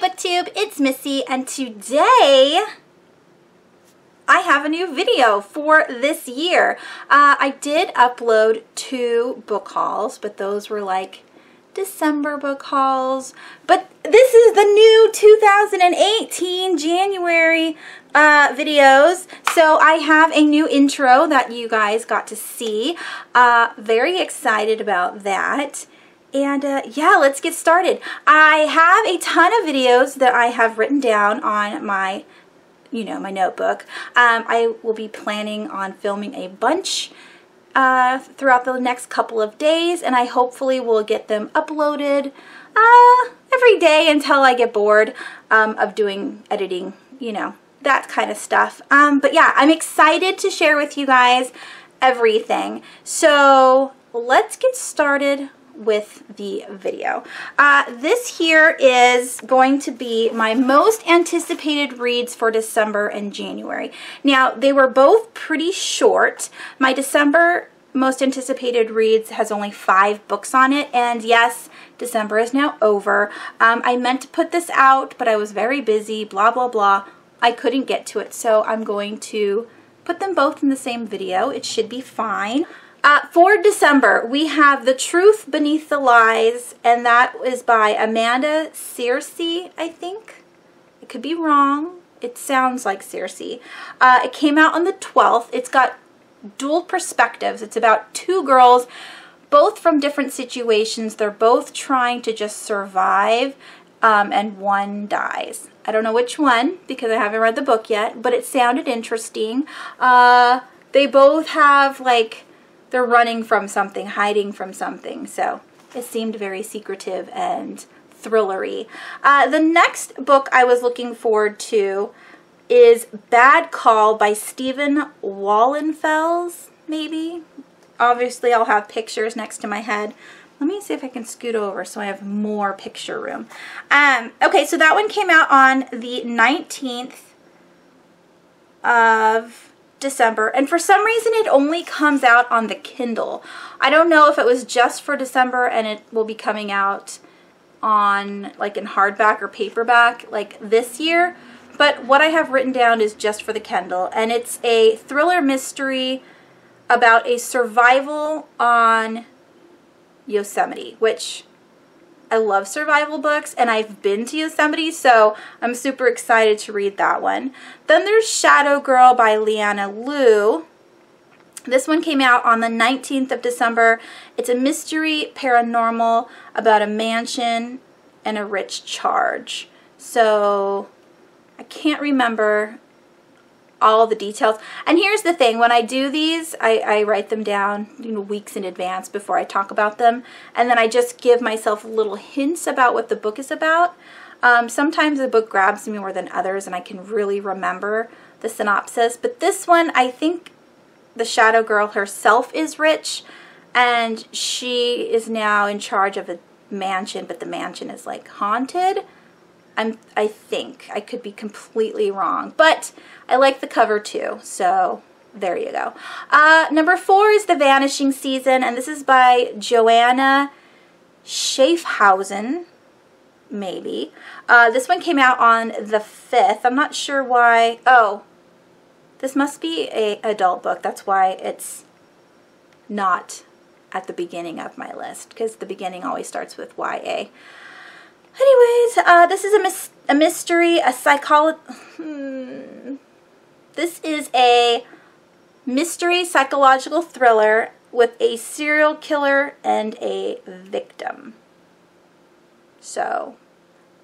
BookTube, it's Missy, and today I have a new video for this year. I did upload 2 book hauls, but those were like December book hauls. But this is the new 2018 January videos. So I have a new intro that you guys got to see. Very excited about that. And yeah, let's get started. I have a ton of videos that I have written down on my, my notebook. I will be planning on filming a bunch throughout the next couple of days, and I hopefully will get them uploaded every day until I get bored of doing editing, that kind of stuff. But yeah, I'm excited to share with you guys everything. So let's get started with the video. This here is going to be my most anticipated reads for December and January. Now, they were both pretty short. My December most anticipated reads has only 5 books on it, and yes, December is now over. I meant to put this out, but I was very busy, blah, blah, blah. I couldn't get to it, so I'm going to put them both in the same video. It should be fine. For December, we have The Truth Beneath the Lies, and that is by Amanda Searcy, I think. I could be wrong. It sounds like Searcy. It came out on the 12th. It's got dual perspectives. It's about 2 girls, both from different situations. They're both trying to just survive, and one dies. I don't know which one because I haven't read the book yet, but it sounded interesting. They both have, like, they're running from something, hiding from something, so it seemed very secretive and thrillery. The next book I was looking forward to is Bad Call by Stephen Wallenfels, maybe? Obviously, I'll have pictures next to my head. Let me see if I can scoot over so I have more picture room. Okay, so that one came out on the 19th of December, and for some reason it only comes out on the Kindle. I don't know if it was just for December and it will be coming out on, like, in hardback or paperback like this year, but what I have written down is just for the Kindle, and it's a thriller mystery about a survival on Yosemite, which I love survival books, and I've been to Yosemite, so I'm super excited to read that one. Then there's Shadow Girl by Leanna Liu. This one came out on the 19th of December. It's a mystery paranormal about a mansion and a rich charge. So I can't remember all the details. And here's the thing, when I do these, I write them down, weeks in advance before I talk about them, and then I just give myself little hints about what the book is about. Sometimes the book grabs me more than others and I can really remember the synopsis, but this one, I think the Shadow Girl herself is rich, and she is now in charge of a mansion, but the mansion is like haunted. I think. I could be completely wrong, but I like the cover too, so there you go. Number 4 is The Vanishing season, and this is by Joanna Schaffhausen, maybe. This one came out on the 5th. I'm not sure why. Oh, this must be an adult book. That's why it's not at the beginning of my list, because the beginning always starts with YA. Anyways, this is a mystery, this is a mystery psychological thriller with a serial killer and a victim. So,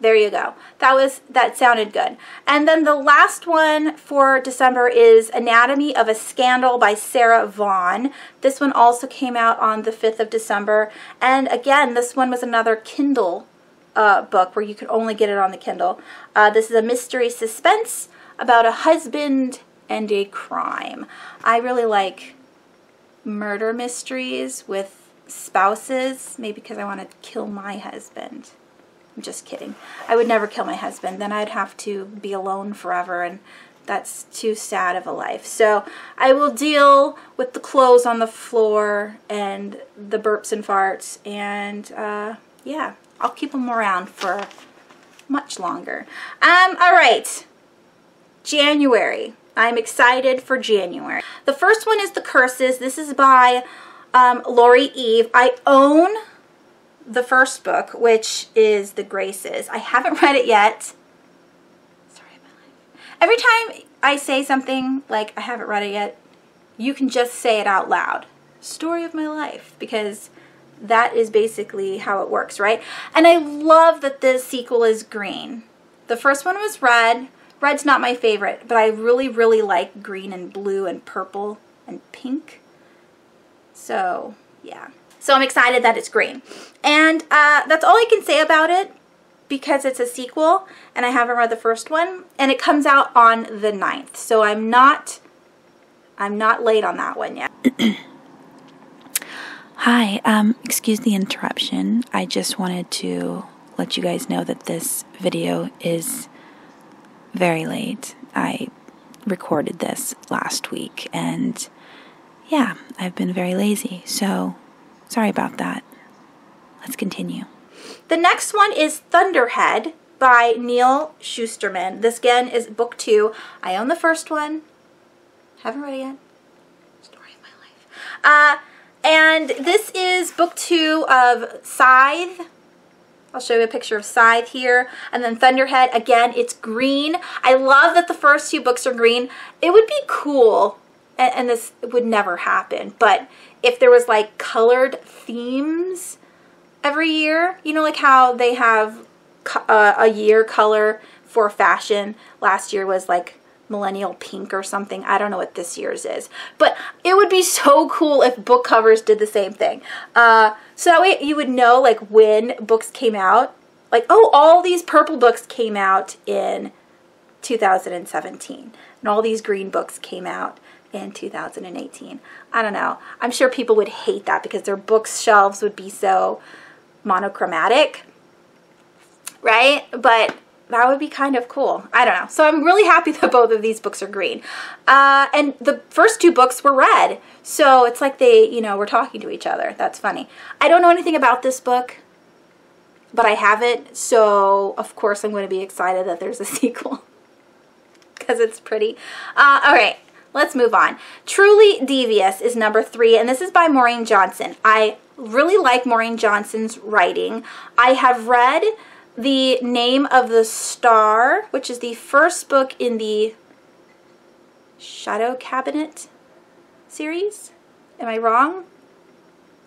there you go. That sounded good. And then the last one for December is Anatomy of a Scandal by Sarah Vaughn. This one also came out on the 5th of December. And again, this one was another Kindle book where you could only get it on the Kindle. This is a mystery suspense about a husband and a crime. I really like murder mysteries with spouses, maybe because I want to kill my husband. I'm just kidding. I would never kill my husband. Then I'd have to be alone forever, and that's too sad of a life. So I will deal with the clothes on the floor and the burps and farts, and yeah, I'll keep them around for much longer. All right, January. I'm excited for January. The first one is The Curses. This is by Lori Eve. I own the first book, which is The Graces. I haven't read it yet. Story of my life. Every time I say something like I haven't read it yet, you can just say it out loud. Story of my life, because that is basically how it works, right? And I love that the sequel is green. The first one was red. Red's not my favorite, but I really, really like green and blue and purple and pink. So, yeah. So I'm excited that it's green. And that's all I can say about it because it's a sequel and I haven't read the first one. And it comes out on the 9th. So I'm not late on that one yet. Hi, excuse the interruption. I just wanted to let you guys know that this video is very late. I recorded this last week and yeah, I've been very lazy, so sorry about that. Let's continue. The next one is Thunderhead by Neil Shusterman. This again is book 2. I own the first one. Haven't read it yet. Story of my life. And this is book 2 of Scythe. I'll show you a picture of Scythe here. And then Thunderhead, again, it's green. I love that the first 2 books are green. It would be cool, and this would never happen, but if there was like colored themes every year, you know, like how they have a year color for fashion. Last year was like millennial pink or something. I don't know what this year's is, but it would be so cool if book covers did the same thing. So that way you would know like when books came out. Like, oh, all these purple books came out in 2017 and all these green books came out in 2018. I don't know. I'm sure people would hate that because their bookshelves would be so monochromatic, right? But that would be kind of cool. I don't know. So I'm really happy that both of these books are green. And the first 2 books were red. So it's like they, you know, were talking to each other. That's funny. I don't know anything about this book, but I have it. So of course I'm going to be excited that there's a sequel because it's pretty. All right, let's move on. Truly Devious is number 3, and this is by Maureen Johnson. I really like Maureen Johnson's writing. I have read The Name of the Star, which is the first book in the Shadow Cabinet series. Am I wrong?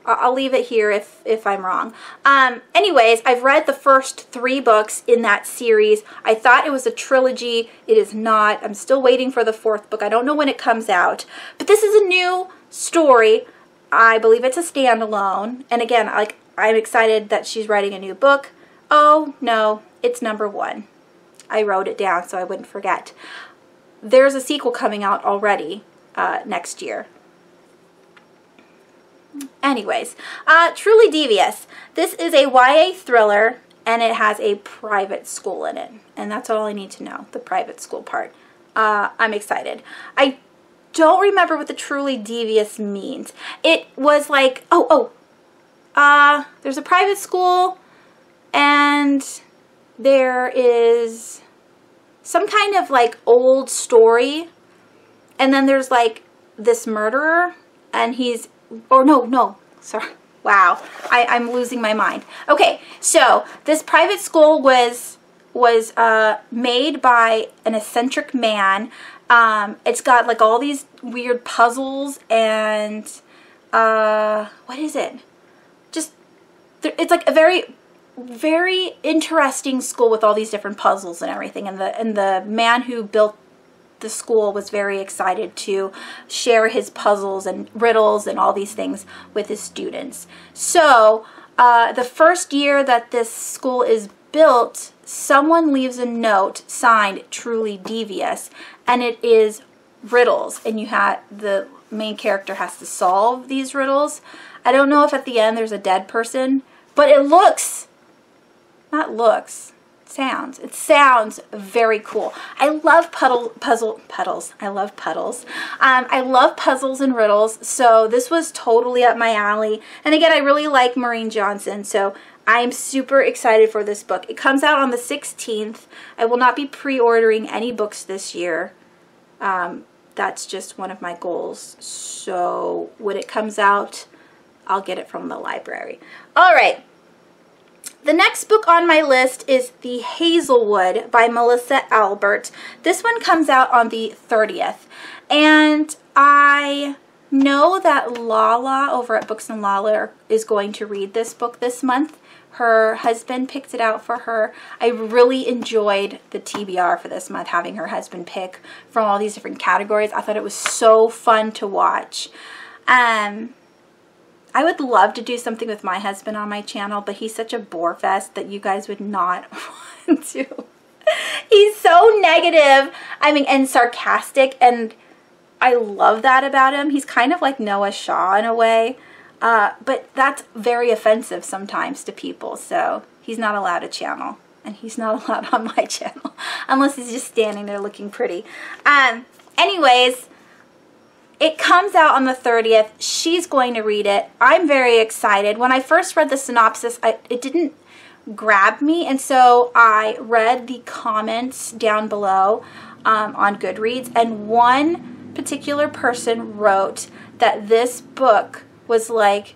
I'll leave it here if I'm wrong. Anyways, I've read the first 3 books in that series. I thought it was a trilogy. It is not. I'm still waiting for the 4th book. I don't know when it comes out. But this is a new story. I believe it's a standalone. And again, like, I'm excited that she's writing a new book. Oh, no, it's number 1. I wrote it down so I wouldn't forget. There's a sequel coming out already next year. Anyways, Truly Devious. This is a YA thriller, and it has a private school in it. And that's all I need to know, the private school part. I'm excited. I don't remember what the Truly Devious means. It was like, there's a private school, and there is some kind of like old story, and then there's like this murderer, and he's, or no, sorry, wow, I'm losing my mind. Okay, so this private school was made by an eccentric man. It's got like all these weird puzzles and what is it? Just, it's like a very, very interesting school with all these different puzzles and everything. And the man who built the school was very excited to share his puzzles and riddles and all these things with his students. So the first year that this school is built, someone leaves a note signed Truly Devious, and it is riddles, and the main character has to solve these riddles. I don't know if at the end there's a dead person, but it sounds very cool. I love puzzles. I love puddles. I love puzzles and riddles, so this was totally up my alley. And again, I really like Maureen Johnson, so I'm super excited for this book. It comes out on the 16th. I will not be pre-ordering any books this year. That's just one of my goals. So when it comes out, I'll get it from the library. All right. The next book on my list is The Hazelwood by Melissa Albert. This one comes out on the 30th. And I know that Lala over at Books and Lala is going to read this book this month. Her husband picked it out for her. I really enjoyed the TBR for this month, having her husband pick from all these different categories. I thought it was so fun to watch. I would love to do something with my husband on my channel, but he's such a bore fest that you guys would not want to. He's so negative, and sarcastic, and I love that about him. He's kind of like Noah Shaw in a way. But that's very offensive sometimes to people, so he's not allowed a channel, and he's not allowed on my channel, unless he's just standing there looking pretty. Anyways, it comes out on the 30th. She's going to read it. I'm very excited. When I first read the synopsis, it didn't grab me, and so I read the comments down below on Goodreads, and one particular person wrote that this book was like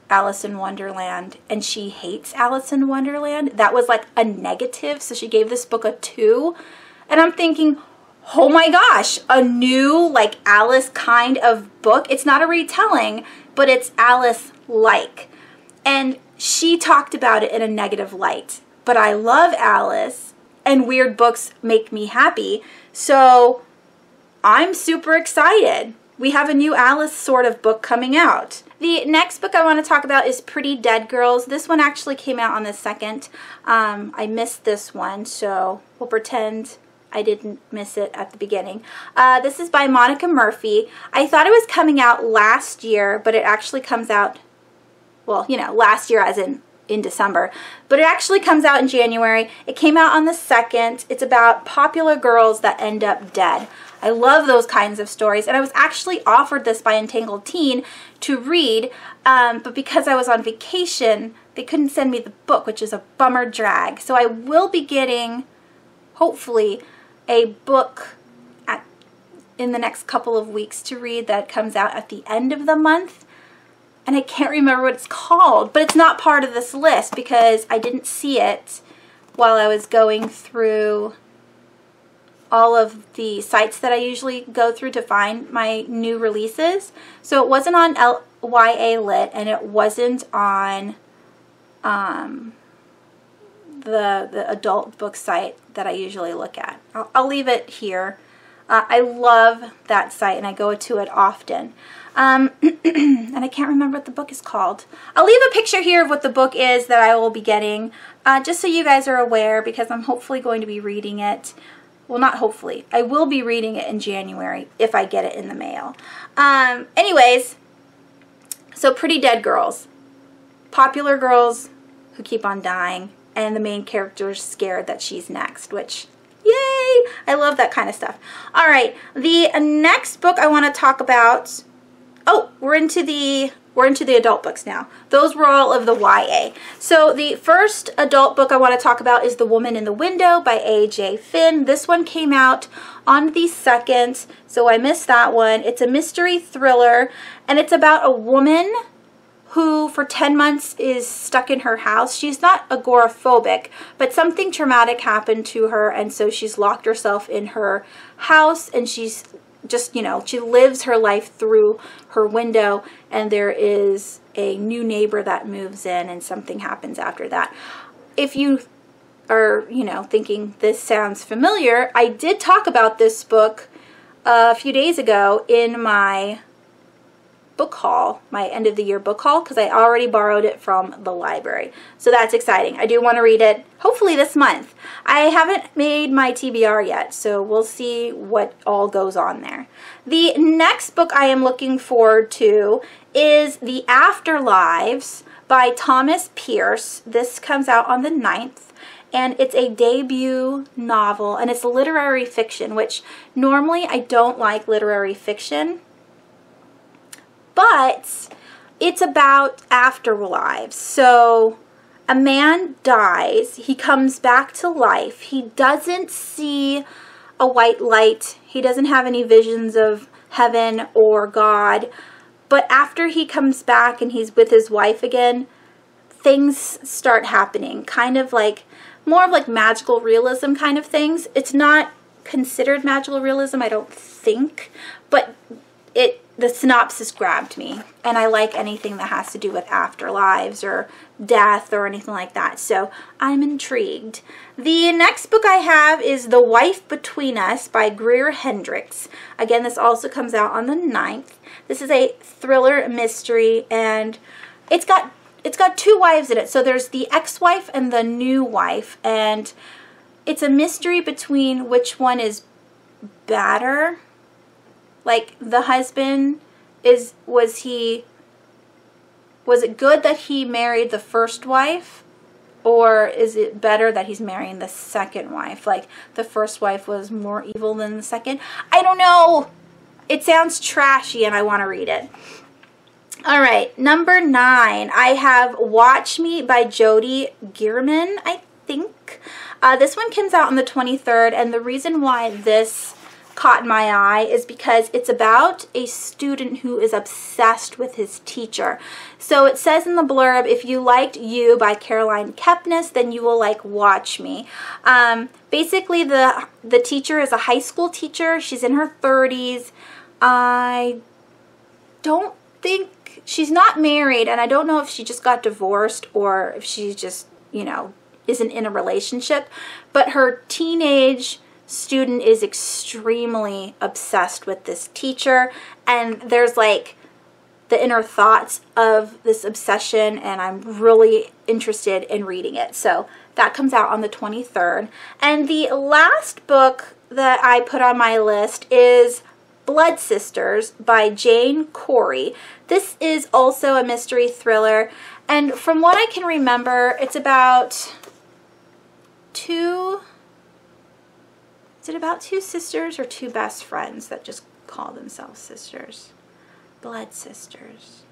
Alice in Wonderland, and she hates Alice in Wonderland. That was like a negative, so she gave this book a 2. And I'm thinking, oh my gosh, a new like Alice kind of book. It's not a retelling, but it's Alice-like. And she talked about it in a negative light. But I love Alice, and weird books make me happy. So I'm super excited. We have a new Alice sort of book coming out. The next book I want to talk about is Pretty Dead Girls. This one actually came out on the 2nd. I missed this one, so we'll pretend I didn't miss it at the beginning. This is by Monica Murphy. I thought it was coming out last year, but it actually comes out, well, you know, last year as in December. But it actually comes out in January. It came out on the 2nd. It's about popular girls that end up dead. I love those kinds of stories, and I was actually offered this by Untitled Teen to read, but because I was on vacation, they couldn't send me the book, which is a bummer drag. So I will be getting, hopefully, a book in the next couple of weeks to read that comes out at the end of the month, and I can't remember what it's called, but it's not part of this list because I didn't see it while I was going through all of the sites that I usually go through to find my new releases. So it wasn't on YA Lit, and it wasn't on the adult book site that I usually look at. I'll leave it here. I love that site, and I go to it often. And I can't remember what the book is called. I'll leave a picture here of what the book is that I will be getting, just so you guys are aware, because I'm hopefully going to be reading it. Well, not hopefully. I will be reading it in January if I get it in the mail. Anyways, so Pretty Dead Girls. Popular girls who keep on dying, and the main character is scared that she's next, which, yay! I love that kind of stuff. All right, the next book I want to talk about, oh, we're into the adult books now. Those were all of the YA. So the first adult book I want to talk about is The Woman in the Window by A.J. Finn. This one came out on the 2nd, so I missed that one. It's a mystery thriller, and it's about a woman who for 10 months is stuck in her house. She's not agoraphobic, but something traumatic happened to her, and so she's locked herself in her house, and she's just, you know, she lives her life through her window, and there is a new neighbor that moves in, and something happens after that. If you are, you know, thinking this sounds familiar, I did talk about this book a few days ago in my book haul, my end of the year book haul, because I already borrowed it from the library. So that's exciting. I do want to read it hopefully this month. I haven't made my TBR yet, so we'll see what all goes on there. The next book I am looking forward to is The Afterlives by Thomas Pierce. This comes out on the 9th. And it's a debut novel, and it's literary fiction, which normally I don't like literary fiction. But it's about afterlives, so a man dies. He comes back to life. He doesn't see a white light. He doesn't have any visions of heaven or God. But after he comes back and he's with his wife again, things start happening. Kind of like, more of like magical realism kind of things. It's not considered magical realism, I don't think, but the synopsis grabbed me, and I like anything that has to do with afterlives or death or anything like that, so I'm intrigued. The next book I have is The Wife Between Us by Greer Hendricks. Again, this also comes out on the 9th. This is a thriller mystery, and it's got two wives in it. So there's the ex-wife and the new wife, and it's a mystery between which one is better. Like, the husband was it good that he married the first wife, or is it better that he's marrying the second wife? Like, the first wife was more evil than the second. I don't know. It sounds trashy and I want to read it. All right, number 9, I have Watch Me by Jody Gearman, I think. This one comes out on the 23rd, and the reason why this caught my eye is because it's about a student who is obsessed with his teacher. So it says in the blurb, if you liked You by Caroline Kepnes, then you will like Watch Me. Basically, the teacher is a high school teacher. She's in her 30s. I don't think, she's not married, and I don't know if she just got divorced or if she just, you know, isn't in a relationship, but her teenage student is extremely obsessed with this teacher, and there's like the inner thoughts of this obsession, and I'm really interested in reading it. So that comes out on the 23rd. And the last book that I put on my list is Blood Sisters by Jane Corey. This is also a mystery thriller, and from what I can remember, it's about two sisters or two best friends that just call themselves sisters? Blood Sisters.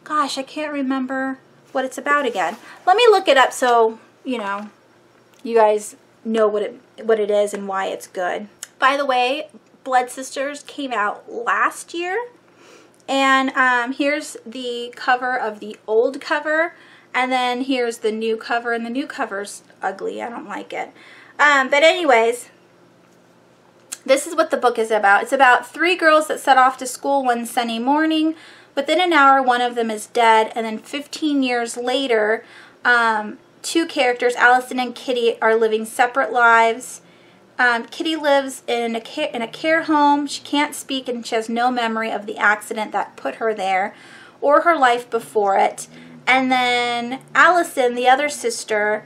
Gosh, I can't remember what it's about again. Let me look it up so, you know, you guys know what it is and why it's good. By the way, Blood Sisters came out last year, and here's the cover of the old cover, and then here's the new cover, and the new cover's ugly. I don't like it. But anyways, this is what the book is about. It's about 3 girls that set off to school one sunny morning. Within an hour, one of them is dead, and then 15 years later, 2 characters, Allison and Kitty, are living separate lives. Kitty lives in a care home. She can't speak, and she has no memory of the accident that put her there or her life before it. And then Allison, the other sister,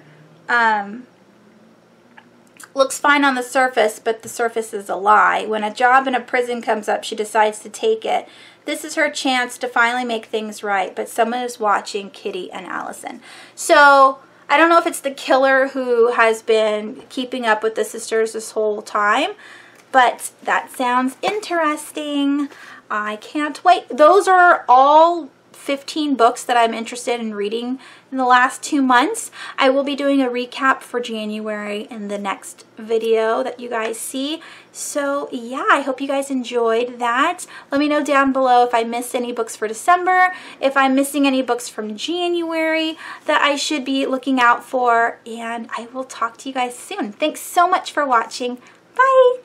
looks fine on the surface, but the surface is a lie. When a job in a prison comes up, she decides to take it. This is her chance to finally make things right, but someone is watching Kitty and Allison. So I don't know if it's the killer who has been keeping up with the sisters this whole time, but that sounds interesting. I can't wait. Those are all 15 books that I'm interested in reading in the last 2 months. I will be doing a recap for January in the next video that you guys see. So yeah, I hope you guys enjoyed that. Let me know down below if I missed any books for December, if I'm missing any books from January that I should be looking out for, and I will talk to you guys soon. Thanks so much for watching. Bye!